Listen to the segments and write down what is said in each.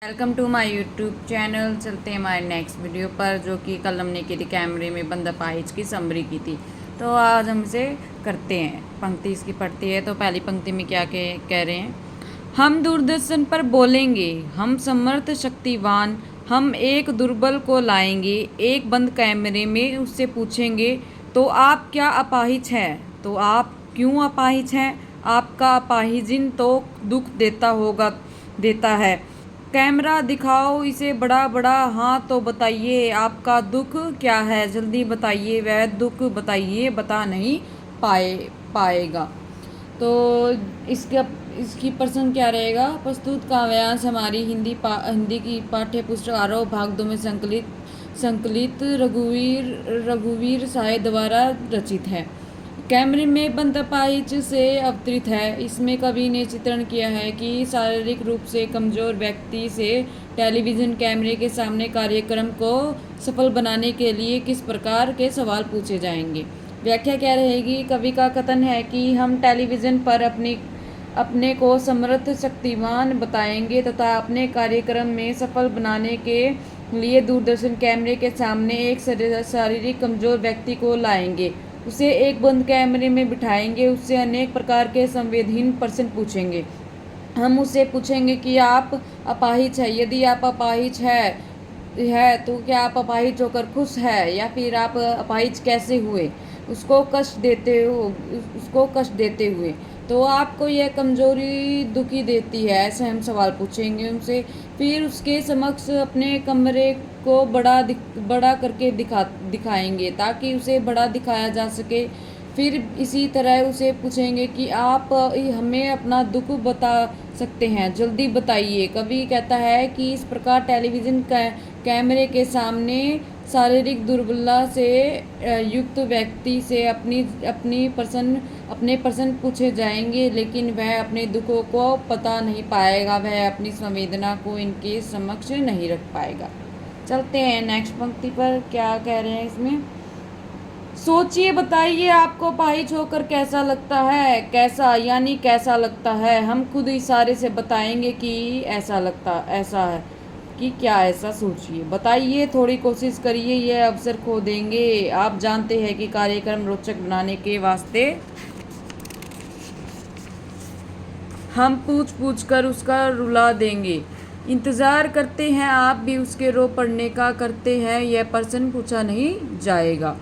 Welcome to my YouTube channel. चलते हैं हमारे नेक्स्ट वीडियो पर, जो कि कल हमने की थी कैमरे में बंद अपाहिज की समरी की थी। तो आज हम इसे करते हैं। पंक्ति इसकी पढ़ती है। तो पहली पंक्ति में क्या कह रहे हैं। हम दूरदर्शन पर बोलेंगे, हम समर्थ शक्तिवान, हम एक दुर्बल को लाएंगे, एक बंद कैमरे में उससे पूछेंगे, तो आप क्या अपाहिज हैं, तो आप क्यों अपाहिज हैं, आपका अपाहिजिन तो दुख देता है। कैमरा दिखाओ इसे बड़ा बड़ा, हाँ तो बताइए आपका दुख क्या है, जल्दी बताइए वह दुख बताइए, बता नहीं पाएगा। तो इसका इसकी प्रश्न क्या रहेगा। प्रस्तुत काव्यांश हमारी हिंदी की पाठ्य पुस्तक आरोह भाग 2 में संकलित रघुवीर साय द्वारा रचित है। कैमरे में बंद अपाहिज से अवतरित है। इसमें कवि ने चित्रण किया है कि शारीरिक रूप से कमजोर व्यक्ति से टेलीविज़न कैमरे के सामने कार्यक्रम को सफल बनाने के लिए किस प्रकार के सवाल पूछे जाएंगे। व्याख्या क्या रहेगी। कवि का कथन है कि हम टेलीविज़न पर अपने को समर्थ शक्तिवान बताएंगे तथा अपने कार्यक्रम में सफल बनाने के लिए दूरदर्शन कैमरे के सामने एक शारीरिक कमजोर व्यक्ति को लाएंगे, उसे एक बंद कैमरे में बिठाएंगे, उससे अनेक प्रकार के संवेदनहीन प्रश्न पूछेंगे। हम उससे पूछेंगे कि आप अपाहिज है, यदि आप अपाहिज है तो क्या आप अपाहिज होकर खुश है, या फिर आप अपाहिज कैसे हुए, उसको कष्ट देते हुए, तो आपको यह कमजोरी दुखी देती है, ऐसे हम सवाल पूछेंगे उनसे। फिर उसके समक्ष अपने कमरे को बड़ा करके दिखाएंगे ताकि उसे बड़ा दिखाया जा सके। फिर इसी तरह उसे पूछेंगे कि आप हमें अपना दुख बता सकते हैं, जल्दी बताइए। कवि कहता है कि इस प्रकार टेलीविज़न कैमरे के सामने शारीरिक दुर्बलता से युक्त व्यक्ति से अपने प्रश्न पूछे जाएंगे, लेकिन वह अपने दुखों को बता नहीं पाएगा, वह अपनी संवेदना को इनके समक्ष नहीं रख पाएगा। चलते हैं नेक्स्ट पंक्ति पर, क्या कह रहे हैं इसमें। सोचिए बताइए आपको अपाहिज होकर कैसा लगता है, कैसा यानी कैसा लगता है। हम खुद इशारे से बताएंगे कि ऐसा है कि क्या ऐसा। सोचिए बताइए, थोड़ी कोशिश करिए, यह अवसर खो देंगे। आप जानते हैं कि कार्यक्रम रोचक बनाने के वास्ते हम पूछ कर उसका रुला देंगे। इंतज़ार करते हैं आप भी उसके रो पड़ने का, करते हैं यह प्रश्न पूछा नहीं जाएगा।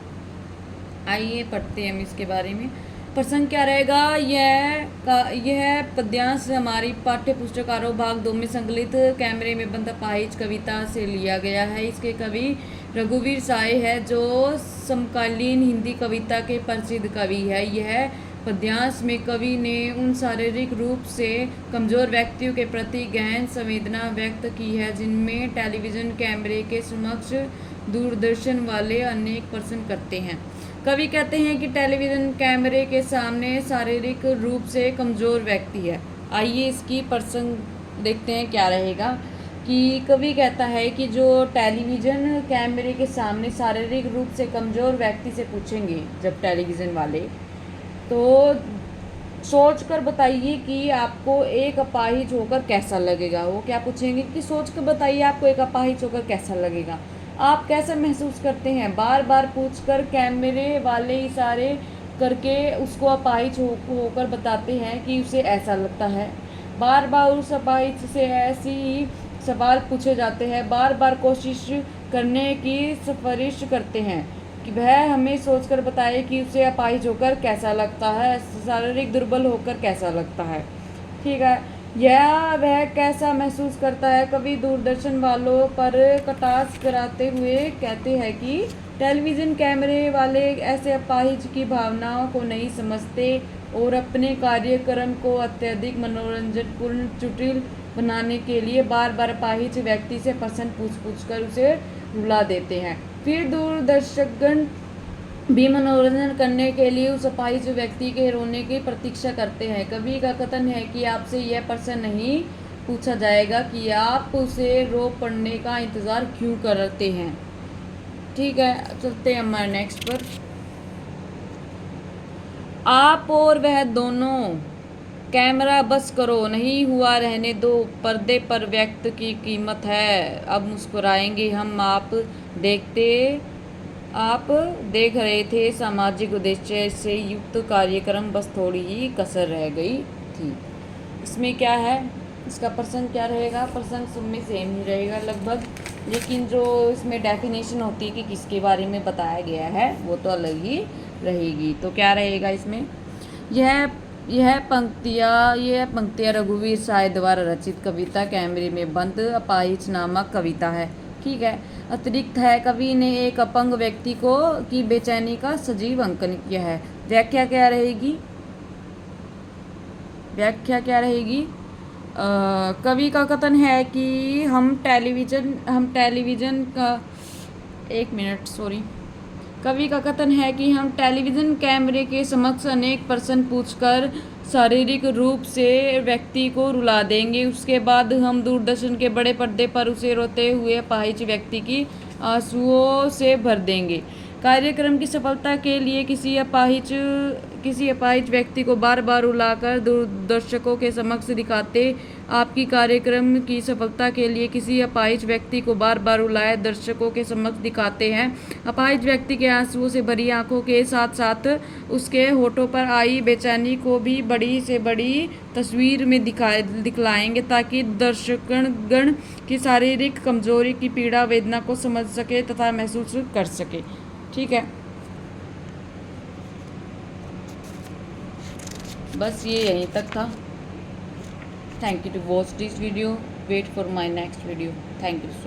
आइए पढ़ते हैं हम इसके बारे में। प्रश्न क्या रहेगा। यह पद्यांश हमारी पाठ्य पुस्तक आरोह भाग 2 में संकलित कैमरे में बंद अपाहिज कविता से लिया गया है। इसके कवि रघुवीर साय है, जो समकालीन हिंदी कविता के प्रसिद्ध कवि है। यह पद्यांश में कवि ने उन शारीरिक रूप से कमजोर व्यक्तियों के प्रति गहन संवेदना व्यक्त की है, जिनमें टेलीविज़न कैमरे के समक्ष दूरदर्शन वाले अनेक प्रश्न करते हैं। कवि कहते हैं कि टेलीविज़न कैमरे के सामने शारीरिक रूप से कमज़ोर व्यक्ति है। आइए इसकी प्रसंग देखते हैं क्या रहेगा। कि कवि कहता है कि जो टेलीविज़न कैमरे के सामने शारीरिक रूप से कमज़ोर व्यक्ति से पूछेंगे जब टेलीविज़न वाले, तो सोच कर बताइए कि आपको एक अपाहिज होकर कैसा लगेगा। वो क्या पूछेंगे कि सोच कर बताइए आपको एक अपाहिज होकर कैसा लगेगा, आप कैसा महसूस करते हैं। बार बार पूछकर कैमरे वाले इशारे करके उसको अपाहिज होकर बताते हैं कि उसे ऐसा लगता है। बार बार उस अपाहिज से ऐसी ही सवाल पूछे जाते हैं, बार बार कोशिश करने की सिफारिश करते हैं कि वह हमें सोचकर बताए कि उसे अपाहिज होकर कैसा लगता है, शारीरिक दुर्बल होकर कैसा लगता है। ठीक है, यह वह कैसा महसूस करता है। कभी दूरदर्शन वालों पर कटाक्ष कराते हुए कहते हैं कि टेलीविज़न कैमरे वाले ऐसे अपाहिज की भावनाओं को नहीं समझते और अपने कार्यक्रम को अत्यधिक मनोरंजनपूर्ण जटिल बनाने के लिए बार बार अपाहिज व्यक्ति से प्रश्न पूछ कर उसे रुला देते हैं। फिर दूरदर्शकगण भी मनोरंजन करने के लिए उस अपाहिज व्यक्ति के रोने की प्रतीक्षा करते हैं। कवि का कथन है कि आपसे यह प्रश्न नहीं पूछा जाएगा कि आप उसे रो पड़ने का इंतज़ार क्यों करते हैं। ठीक है, चलते हैं हमारे नेक्स्ट पर। आप और वह दोनों कैमरा बस करो, नहीं हुआ रहने दो, पर्दे पर व्यक्त की कीमत है। अब मुस्कुराएंगे हम, आप देख रहे थे सामाजिक उद्देश्य से युक्त कार्यक्रम, बस थोड़ी ही कसर रह गई थी। इसमें क्या है, इसका प्रसंग क्या रहेगा, प्रसंग सब में सेम ही रहेगा लगभग, लेकिन जो इसमें डेफिनेशन होती है कि किसके बारे में बताया गया है वो तो अलग ही रहेगी। तो क्या रहेगा इसमें, यह पंक्तियाँ रघुवीर साय द्वारा रचित कविता कैमरे में बंद अपाहिज नामक कविता है। ठीक है। अतिरिक्त है, कवि ने एक अपंग व्यक्ति की बेचैनी का सजीव अंकन किया है। व्याख्या क्या रहेगी, कवि का कथन है कि हम टेलीविज़न का कवि का कथन है कि हम टेलीविज़न कैमरे के समक्ष अनेक प्रश्न पूछकर शारीरिक रूप से व्यक्ति को रुला देंगे, उसके बाद हम दूरदर्शन के बड़े पर्दे पर उसे रोते हुए अपाहिज व्यक्ति की आंसुओं से भर देंगे। कार्यक्रम की सफलता के लिए किसी अपाहिज व्यक्ति को बार बार रुलाकर दर्शकों के समक्ष दिखाते, आपकी कार्यक्रम की सफलता के लिए किसी अपाहिज व्यक्ति को बार बार रुलाए दर्शकों के समक्ष दिखाते हैं। अपाहिज व्यक्ति के आंसुओं से भरी आंखों के साथ साथ उसके होठों पर आई बेचैनी को भी बड़ी से बड़ी तस्वीर में दिखलाएंगे, ताकि दर्शकगण की शारीरिक कमजोरी की पीड़ा वेदना को समझ सके तथा महसूस कर सके। ठीक है, बस ये यहीं तक था। Thank you to watch this video, wait for my next video. Thank you so much.